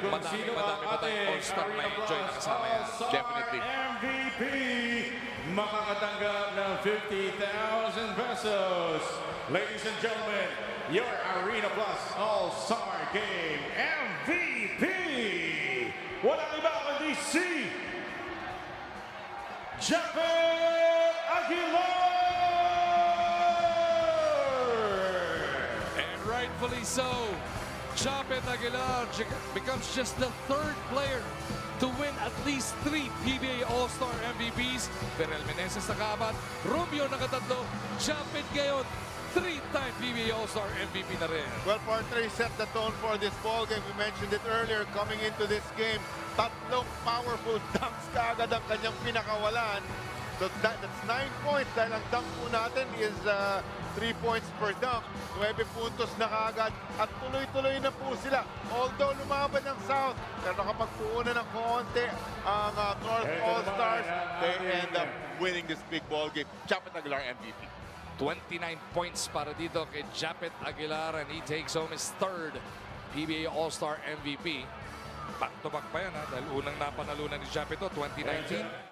kung sino ang madami pa tayong ating all-star na Arena enjoy na Plus kasama yan. All-Star Definitely. MVP makakatanggap ng 50,000 pesos. Ladies and gentlemen, your Arena Plus All-Star Game MVP. Walang iba kundi si Japet Aguilar! And rightfully so, Japet Aguilar becomes just the third player to win at least 3 PBA All-Star MVPs. Ferrell Meneses nakapat, Romeo nakatatlo, Japet ngayon 3-time PBA All-Star MVP na rin. Well, partner, he set the tone for this ball game. We mentioned it earlier, coming into this game, tatlong powerful dunks kaagad ang kanyang pinakawalan. So that's 9 points dahil ang dunk po natin is 3 points per dunk. 9 puntos na kaagad at tuloy-tuloy na po sila. Although lumaban ng South, pero nakapagpuunan ng konti ang North All-Stars, they end up winning this big ball game. Japet Aguilar MVP. 29 points para dito kay Japet Aguilar and he takes home his third PBA All-Star MVP. Back-to-back pa yan ha, dahil unang napanalunan ni Japet 2019.